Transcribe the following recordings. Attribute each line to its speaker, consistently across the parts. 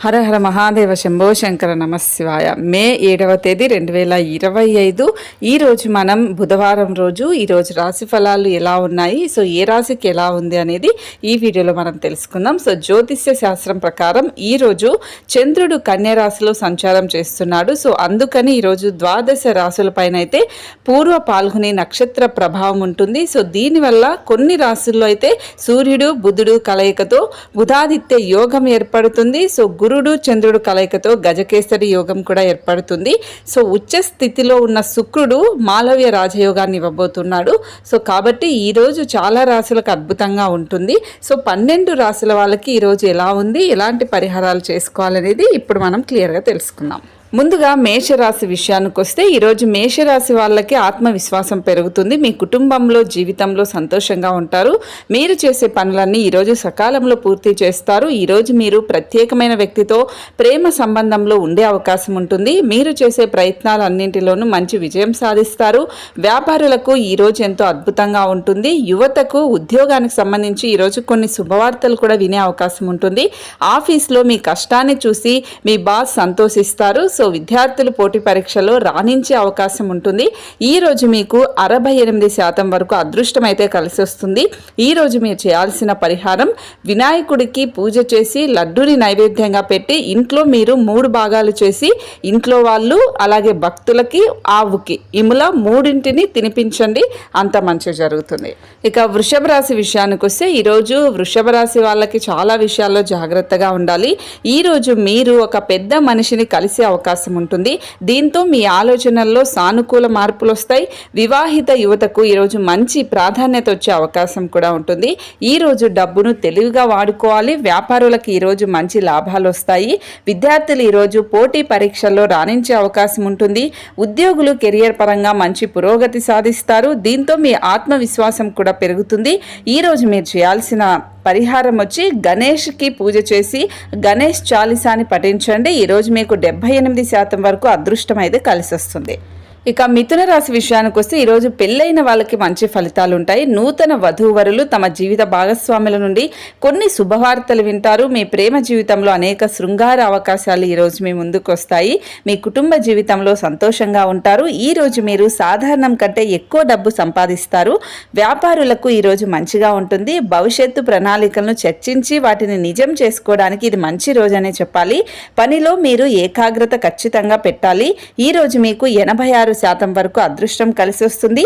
Speaker 1: హర హర మహాదేవ శంభో శంకర నమశివాయ. మే 7వ తేదీ 2025. ఈరోజు మనం బుధవారం రోజు ఈరోజు రాశి ఫలాలు ఎలా ఉన్నాయి, సో ఏ రాశికి ఎలా ఉంది అనేది ఈ వీడియోలో మనం తెలుసుకుందాం. సో జ్యోతిష్య శాస్త్రం ప్రకారం ఈరోజు చంద్రుడు కన్య రాశిలో సంచారం చేస్తున్నాడు. సో అందుకని ఈరోజు ద్వాదశ రాశులపైన అయితే పూర్వ పాల్గొని నక్షత్ర ప్రభావం ఉంటుంది. సో దీనివల్ల కొన్ని రాశుల్లో అయితే సూర్యుడు బుధుడు కలయికతో బుధాదిత్య యోగం ఏర్పడుతుంది. సో గురుడు చంద్రుడు కలయికతో గజకేసరి యోగం కూడా ఏర్పడుతుంది. సో ఉచ్చ స్థితిలో ఉన్న శుక్రుడు మాలవ్య రాజయోగాన్ని ఇవ్వబోతున్నాడు. సో కాబట్టి ఈరోజు చాలా రాశులకు అద్భుతంగా ఉంటుంది. సో 12 రాశుల వాళ్ళకి ఈరోజు ఎలా ఉంది, ఎలాంటి పరిహారాలు చేసుకోవాలనేది ఇప్పుడు మనం క్లియర్గా తెలుసుకుందాం. ముందుగా మేషరాశి విషయానికి వస్తే ఈరోజు మేషరాశి వాళ్ళకి ఆత్మవిశ్వాసం పెరుగుతుంది. మీ కుటుంబంలో జీవితంలో సంతోషంగా ఉంటారు. మీరు చేసే పనులన్నీ ఈరోజు సకాలంలో పూర్తి చేస్తారు. ఈరోజు మీరు ప్రత్యేకమైన వ్యక్తితో ప్రేమ సంబంధంలో ఉండే అవకాశం ఉంటుంది. మీరు చేసే ప్రయత్నాలన్నింటిలోనూ మంచి విజయం సాధిస్తారు. వ్యాపారులకు ఈరోజు ఎంతో అద్భుతంగా ఉంటుంది. యువతకు ఉద్యోగానికి సంబంధించి ఈరోజు కొన్ని శుభవార్తలు కూడా వినే అవకాశం ఉంటుంది. ఆఫీస్లో మీ కష్టాన్ని చూసి మీ బాస్ సంతోషిస్తారు. సో విద్యార్థులు పోటీ పరీక్షలో రాణించే అవకాశం ఉంటుంది. ఈరోజు మీకు 68% వరకు అదృష్టం అయితే కలిసి వస్తుంది. ఈరోజు మీరు చేయాల్సిన పరిహారం వినాయకుడికి పూజ చేసి లడ్డూని నైవేద్యంగా పెట్టి ఇంట్లో మీరు 3 భాగాలు చేసి ఇంట్లో వాళ్ళు అలాగే భక్తులకి ఆవుకి ఇముల 3ంటిని తినిపించండి. అంత మంచి జరుగుతుంది. ఇక వృషభ రాశి విషయానికి వస్తే ఈరోజు వృషభ రాశి వాళ్ళకి చాలా విషయాల్లో జాగ్రత్తగా ఉండాలి. ఈరోజు మీరు ఒక పెద్ద మనిషిని కలిసే అవకాశం ఉంటుంది. దీంతో మీ ఆలోచనల్లో సానుకూల మార్పులు వస్తాయి. వివాహిత యువతకు ఈరోజు మంచి ప్రాధాన్యత వచ్చే అవకాశం కూడా ఉంటుంది. ఈరోజు డబ్బును తెలివిగా వాడుకోవాలి. వ్యాపారులకు ఈరోజు మంచి లాభాలు వస్తాయి. విద్యార్థులు ఈరోజు పోటీ పరీక్షల్లో రాణించే అవకాశం ఉంటుంది. ఉద్యోగులు కెరియర్ పరంగా మంచి పురోగతి సాధిస్తారు. దీంతో మీ ఆత్మవిశ్వాసం కూడా పెరుగుతుంది. ఈరోజు మీరు చేయాల్సిన పరిహారం వచ్చి గణేష్కి పూజ చేసి గణేష్ చాలీసాని పఠించండి. ఈరోజు మీకు 78% వరకు అదృష్టం అయితే కలిసి వస్తుంది. ఇక మిథున రాశి విషయానికి వస్తే ఈరోజు పెళ్ళైన వాళ్ళకి మంచి ఫలితాలు ఉంటాయి. నూతన వధూవరులు తమ జీవిత భాగస్వాముల నుండి కొన్ని శుభవార్తలు వింటారు. మీ ప్రేమ జీవితంలో అనేక శృంగార అవకాశాలు ఈరోజు మీ ముందుకు వస్తాయి. మీ కుటుంబ జీవితంలో సంతోషంగా ఉంటారు. ఈరోజు మీరు సాధారణం కంటే ఎక్కువ డబ్బు సంపాదిస్తారు. వ్యాపారులకు ఈరోజు మంచిగా ఉంటుంది. భవిష్యత్తు ప్రణాళికలను చర్చించి వాటిని నిజం చేసుకోవడానికి ఇది మంచి రోజు అనే చెప్పాలి. పనిలో మీరు ఏకాగ్రత ఖచ్చితంగా పెట్టాలి. ఈరోజు మీకు 86% వరకు అదృష్టం కలిసి వస్తుంది.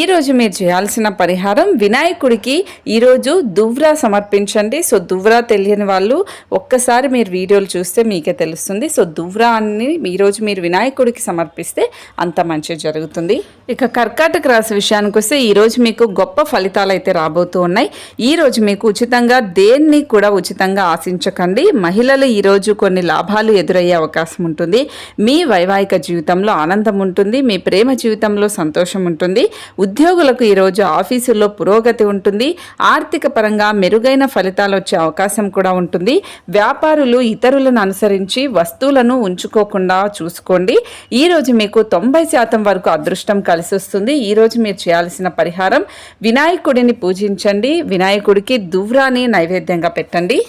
Speaker 1: ఈరోజు మీరు చేయాల్సిన పరిహారం వినాయకుడికి ఈరోజు దువ్రా సమర్పించండి. సో దువ్రా తెలియని వాళ్ళు ఒక్కసారి మీరు వీడియోలు చూస్తే మీకే తెలుస్తుంది. సో దువ్రా అని ఈరోజు మీరు వినాయకుడికి సమర్పిస్తే అంత మంచి జరుగుతుంది. ఇక కర్కాటక రాశి విషయానికి వస్తే ఈరోజు మీకు గొప్ప ఫలితాలు అయితే రాబోతూ ఉన్నాయి. ఈరోజు మీకు ఉచితంగా దేన్ని కూడా ఉచితంగా ఆశించకండి. మహిళలు ఈరోజు కొన్ని లాభాలు ఎదురయ్యే అవకాశం ఉంటుంది. మీ వైవాహిక జీవితంలో ఆనందం ఉంటుంది. మీ ప్రేమ జీవితంలో సంతోషం ఉంటుంది. ఉద్యోగులకు ఈరోజు ఆఫీసుల్లో పురోగతి ఉంటుంది. ఆర్థిక పరంగా మెరుగైన ఫలితాలు వచ్చే అవకాశం కూడా ఉంటుంది. వ్యాపారులు ఇతరులను అనుసరించి వస్తువులను ఉంచుకోకుండా చూసుకోండి. ఈరోజు మీకు 90% వరకు అదృష్టం కలిసి వస్తుంది. ఈరోజు మీరు చేయాల్సిన పరిహారం వినాయకుడిని పూజించండి. వినాయకుడికి దువ్రాని నైవేద్యంగా పెట్టండి.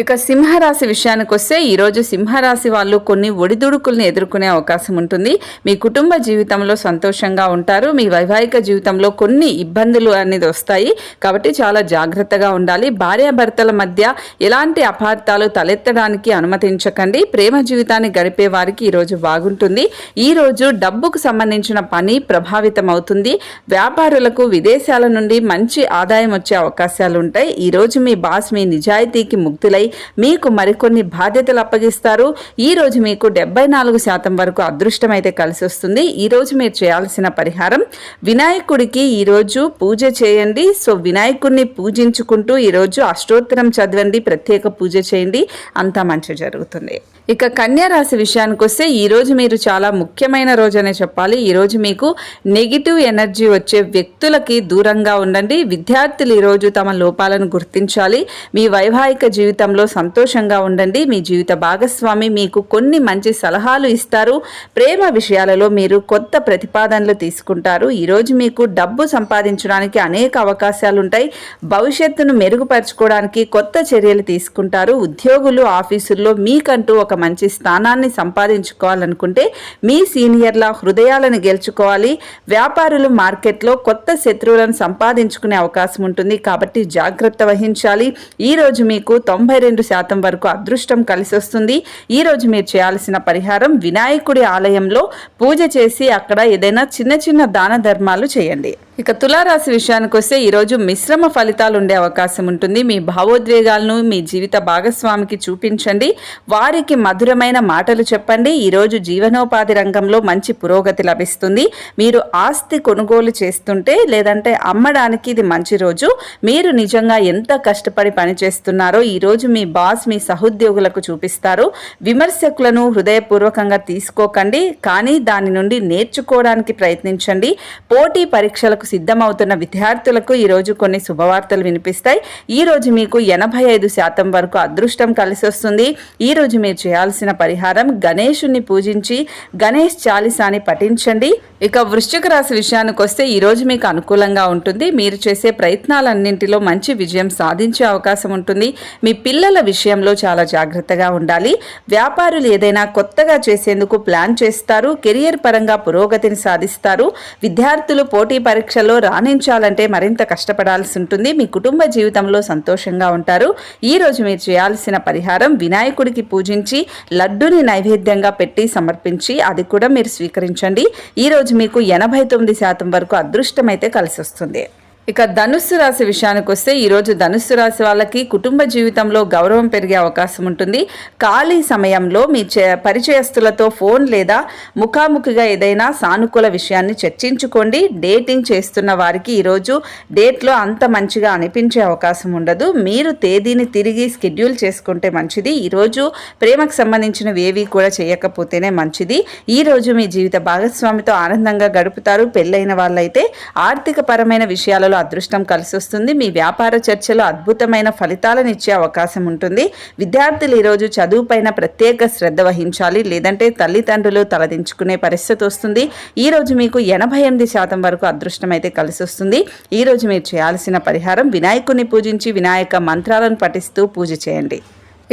Speaker 1: ఇక సింహరాశి విషయానికి వస్తే ఈరోజు సింహరాశి వాళ్ళు కొన్ని ఒడిదుడుకుల్ని ఎదుర్కొనే అవకాశం ఉంటుంది. మీ కుటుంబ జీవితంలో సంతోషంగా ఉంటారు. మీ వైవాహిక జీవితంలో కొన్ని ఇబ్బందులు అనేది వస్తాయి. కాబట్టి చాలా జాగ్రత్తగా ఉండాలి. భార్యాభర్తల మధ్య ఎలాంటి అపార్థాలు తలెత్తడానికి అనుమతించకండి. ప్రేమ జీవితాన్ని గడిపే వారికి ఈరోజు బాగుంటుంది. ఈరోజు డబ్బుకు సంబంధించిన పని ప్రభావితం అవుతుంది. వ్యాపారులకు విదేశాల నుండి మంచి ఆదాయం వచ్చే అవకాశాలు ఉంటాయి. ఈరోజు మీ బాస్ మీ నిజాయితీకి ముగ్ధులై మీకు మరికొన్ని బాధ్యతలు అప్పగిస్తారు. ఈ రోజు మీకు 74% వరకు అదృష్టం అయితే కలిసి వస్తుంది. ఈ రోజు మీరు చేయాల్సిన పరిహారం వినాయకుడికి ఈరోజు పూజ చేయండి. సో వినాయకుడిని పూజించుకుంటూ ఈరోజు అష్టోత్తరం చదవండి, ప్రత్యేక పూజ చేయండి. అంతా మంచి జరుగుతుంది. ఇక కన్యా రాశి విషయానికి వస్తే ఈరోజు మీరు చాలా ముఖ్యమైన రోజు అనే చెప్పాలి. ఈరోజు మీకు నెగిటివ్ ఎనర్జీ వచ్చే వ్యక్తులకి దూరంగా ఉండండి. విద్యార్థులు ఈరోజు తమ లోపాలను గుర్తించాలి. మీ వైవాహిక జీవితంలో జీవితంలో సంతోషంగా ఉండండి. మీ జీవిత భాగస్వామి మీకు కొన్ని మంచి సలహాలు ఇస్తారు. ప్రేమ విషయాలలో మీరు కొత్త ప్రతిపాదనలు తీసుకుంటారు. ఈరోజు మీకు డబ్బు సంపాదించడానికి అనేక అవకాశాలు ఉంటాయి. భవిష్యత్తును మెరుగుపరచుకోవడానికి కొత్త చర్యలు తీసుకుంటారు. ఉద్యోగులు ఆఫీసుల్లో మీకంటూ ఒక మంచి స్థానాన్ని సంపాదించుకోవాలనుకుంటే మీ సీనియర్ల హృదయాలను గెలుచుకోవాలి. వ్యాపారులు మార్కెట్లో కొత్త శత్రువులను సంపాదించుకునే అవకాశం ఉంటుంది కాబట్టి జాగ్రత్త వహించాలి. ఈరోజు మీకు 92% వరకు అదృష్టం కలిసి వస్తుంది. ఈరోజు మీరు చేయాల్సిన పరిహారం వినాయకుడి ఆలయంలో పూజ చేసి అక్కడ ఏదైనా చిన్న చిన్న దాన ధర్మాలు చేయండి. ఇక తులారాశి విషయానికి వస్తే ఈరోజు మిశ్రమ ఫలితాలు ఉండే అవకాశం ఉంటుంది. మీ భావోద్వేగాలను మీ జీవిత భాగస్వామికి చూపించండి. వారికి మధురమైన మాటలు చెప్పండి. ఈరోజు జీవనోపాధి రంగంలో మంచి పురోగతి లభిస్తుంది. మీరు ఆస్తి కొనుగోలు చేస్తుంటే లేదంటే అమ్మడానికి ఇది మంచి రోజు. మీరు నిజంగా ఎంత కష్టపడి పనిచేస్తున్నారో ఈరోజు మీ బాస్ మీ సహోద్యోగులకు చూపిస్తారు. విమర్శకులను హృదయపూర్వకంగా తీసుకోకండి, కానీ దాని నుండి నేర్చుకోవడానికి ప్రయత్నించండి. పోటీ పరీక్షలకు సిద్ధమవుతున్న విద్యార్థులకు ఈరోజు కొన్ని శుభవార్తలు వినిపిస్తాయి. ఈరోజు మీకు 85% వరకు అదృష్టం కలిసి వస్తుంది. ఈరోజు మీరు చేయాల్సిన పరిహారం గణేశుని పూజించి గణేష్ చాలీసాని పఠించండి. ఇక వృశ్చిక రాశి విషయానికి వస్తే ఈరోజు మీకు అనుకూలంగా ఉంటుంది. మీరు చేసే ప్రయత్నాలన్నింటిలో మంచి విజయం సాధించే అవకాశం ఉంటుంది. మీ పిల్లల విషయంలో చాలా జాగ్రత్తగా ఉండాలి. వ్యాపారులు ఏదైనా కొత్తగా చేసేందుకు ప్లాన్ చేస్తారు. కెరియర్ పరంగా పురోగతిని సాధిస్తారు. విద్యార్థులు పోటీ పరీక్షల్లో రాణించాలంటే మరింత కష్టపడాల్సి ఉంటుంది. మీ కుటుంబ జీవితంలో సంతోషంగా ఉంటారు. ఈరోజు మీరు చేయాల్సిన పరిహారం వినాయకుడికి పూజించి లడ్డుని నైవేద్యంగా పెట్టి సమర్పించి అది కూడా మీరు స్వీకరించండి. ఈరోజు మీకు 89% వరకు అదృష్టం అయితే కలిసి వస్తుంది. ఇక ధనుస్సు రాశి విషయానికి వస్తే ఈరోజు ధనుస్సు రాశి వాళ్ళకి కుటుంబ జీవితంలో గౌరవం పెరిగే అవకాశం ఉంటుంది. ఖాళీ సమయంలో మీ పరిచయస్తులతో ఫోన్ లేదా ముఖాముఖిగా ఏదైనా సానుకూల విషయాన్ని చర్చించుకోండి. డేటింగ్ చేస్తున్న వారికి ఈరోజు డేట్లో అంత మంచిగా అనిపించే అవకాశం ఉండదు. మీరు తేదీని తిరిగి షెడ్యూల్ చేసుకుంటే మంచిది. ఈరోజు ప్రేమకు సంబంధించినవి ఏవి కూడా చేయకపోతేనే మంచిది. ఈరోజు మీ జీవిత భాగస్వామితో ఆనందంగా గడుపుతారు. పెళ్ళైన వాళ్ళైతే ఆర్థిక పరమైన విషయాలలో అదృష్టం కలిసి వస్తుంది. మీ వ్యాపార చర్చలో అద్భుతమైన ఫలితాలను ఇచ్చే అవకాశం ఉంటుంది. విద్యార్థులు ఈరోజు చదువుపైన ప్రత్యేక శ్రద్ధ వహించాలి, లేదంటే తల్లిదండ్రులు తలదించుకునే పరిస్థితి వస్తుంది. ఈరోజు మీకు 88% వరకు అదృష్టం అయితే కలిసి వస్తుంది. ఈరోజు మీరు చేయాల్సిన పరిహారం వినాయకుడిని పూజించి వినాయక మంత్రాలను పఠిస్తూ పూజ చేయండి.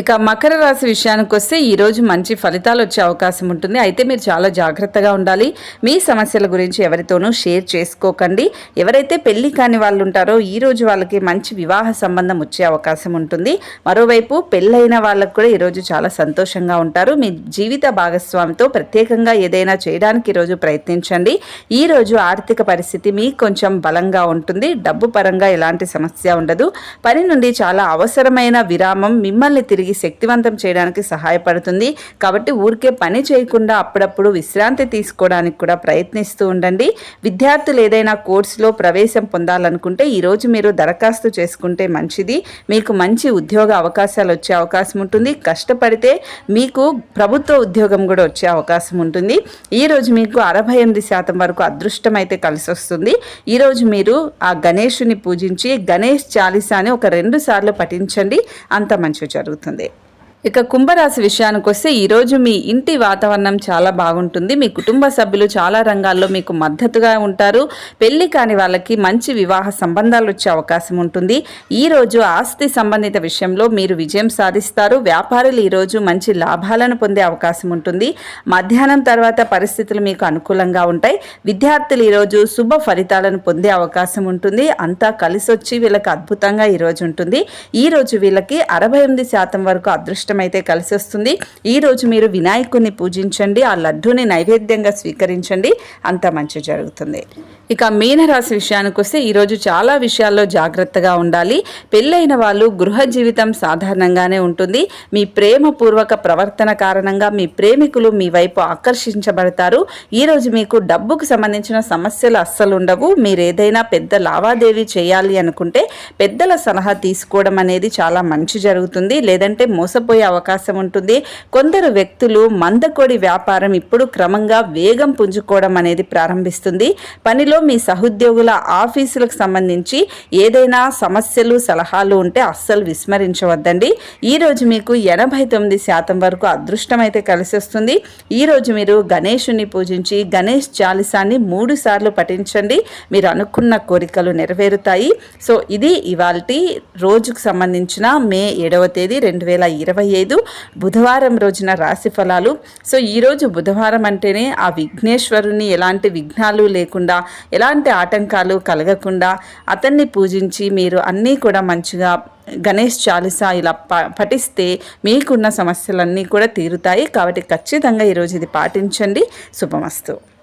Speaker 1: ఇక మకర రాశి విషయానికి వస్తే ఈరోజు మంచి ఫలితాలు వచ్చే అవకాశం ఉంటుంది. అయితే మీరు చాలా జాగ్రత్తగా ఉండాలి. మీ సమస్యల గురించి ఎవరితోనూ షేర్ చేసుకోకండి. ఎవరైతే పెళ్లి కాని వాళ్ళు ఉంటారో ఈరోజు వాళ్ళకి మంచి వివాహ సంబంధం వచ్చే అవకాశం ఉంటుంది. మరోవైపు పెళ్ళైన వాళ్ళకు కూడా ఈరోజు చాలా సంతోషంగా ఉంటారు. మీ జీవిత భాగస్వామితో ప్రత్యేకంగా ఏదైనా చేయడానికి ఈరోజు ప్రయత్నించండి. ఈరోజు ఆర్థిక పరిస్థితి మీకు కొంచెం బలంగా ఉంటుంది. డబ్బు పరంగా ఎలాంటి సమస్య ఉండదు. పని నుండి చాలా అవసరమైన విరామం మిమ్మల్ని తిరిగి శక్తివంతం చేయడానికి సహాయపడుతుంది. కాబట్టి ఊరికే పని చేయకుండా అప్పుడప్పుడు విశ్రాంతి తీసుకోవడానికి కూడా ప్రయత్నిస్తూ ఉండండి. విద్యార్థులు ఏదైనా కోర్సులో ప్రవేశం పొందాలనుకుంటే ఈరోజు మీరు దరఖాస్తు చేసుకుంటే మంచిది. మీకు మంచి ఉద్యోగ అవకాశాలు వచ్చే అవకాశం ఉంటుంది. కష్టపడితే మీకు ప్రభుత్వ ఉద్యోగం కూడా వచ్చే అవకాశం ఉంటుంది. ఈరోజు మీకు 68% వరకు అదృష్టం అయితే కలిసి వస్తుంది. ఈరోజు మీరు ఆ గణేశుని పూజించి గణేష్ చాలీసాని ఒక 2 సార్లు పఠించండి. అంత మంచి జరుగుతుంది. ఇక కుంభరాశి విషయానికి వస్తే ఈరోజు మీ ఇంటి వాతావరణం చాలా బాగుంటుంది. మీ కుటుంబ సభ్యులు చాలా రంగాల్లో మీకు మద్దతుగా ఉంటారు. పెళ్లి కాని వాళ్ళకి మంచి వివాహ సంబంధాలు వచ్చే అవకాశం ఉంటుంది. ఈరోజు ఆస్తి సంబంధిత విషయంలో మీరు విజయం సాధిస్తారు. వ్యాపారులు ఈరోజు మంచి లాభాలను పొందే అవకాశం ఉంటుంది. మధ్యాహ్నం తర్వాత పరిస్థితులు మీకు అనుకూలంగా ఉంటాయి. విద్యార్థులు ఈరోజు శుభ ఫలితాలను పొందే అవకాశం ఉంటుంది. అంతా కలిసి వచ్చి వీళ్ళకి అద్భుతంగా ఈరోజు ఉంటుంది. ఈరోజు వీళ్ళకి 68% వరకు అదృష్టం అయితే కలిసి వస్తుంది. ఈ రోజు మీరు వినాయకుడిని పూజించండి. ఆ లడ్డూని నైవేద్యంగా స్వీకరించండి. అంత మంచి జరుగుతుంది. ఇక మీనరాశి విషయానికి వస్తే ఈరోజు చాలా విషయాల్లో జాగ్రత్తగా ఉండాలి. పెళ్ళైన వాళ్ళు గృహ జీవితం సాధారణంగానే ఉంటుంది. మీ ప్రేమపూర్వక ప్రవర్తన కారణంగా మీ ప్రేమికులు మీ వైపు ఆకర్షించబడతారు. ఈరోజు మీకు డబ్బుకు సంబంధించిన సమస్యలు అస్సలు ఉండవు. మీరు ఏదైనా పెద్ద లావాదేవీ చేయాలి అనుకుంటే పెద్దల సలహా తీసుకోవడం అనేది చాలా మంచి జరుగుతుంది. లేదంటే మోసపోయే పెరిగిపోయే అవకాశం ఉంటుంది. కొందరు వ్యక్తులు మందకొడి వ్యాపారం ఇప్పుడు క్రమంగా వేగం పుంజుకోవడం అనేది ప్రారంభిస్తుంది. పనిలో మీ సహోద్యోగుల ఆఫీసులకు సంబంధించి ఏదైనా సమస్యలు సలహాలు ఉంటే అస్సలు విస్మరించవద్దండి. ఈరోజు మీకు 89% వరకు అదృష్టం అయితే కలిసి వస్తుంది. ఈరోజు మీరు గణేశుని పూజించి గణేష్ చాలీసాని 3 సార్లు పఠించండి. మీరు అనుకున్న కోరికలు నెరవేరుతాయి. సో ఇది ఇవాల్టి రోజుకు సంబంధించిన మే 7వ తేదీ 2025 బుధవారం రోజున రాశి ఫలాలు. సో ఈరోజు బుధవారం అంటేనే ఆ విఘ్నేశ్వరుని ఎలాంటి విఘ్నాలు లేకుండా, ఎలాంటి ఆటంకాలు కలగకుండా అతన్ని పూజించి మీరు అన్నీ కూడా మంచిగా గణేష్ చాలీసా ఇలా పఠిస్తే మీకున్న సమస్యలన్నీ కూడా తీరుతాయి. కాబట్టి ఖచ్చితంగా ఈరోజు ఇది పాటించండి. శుభమస్తు.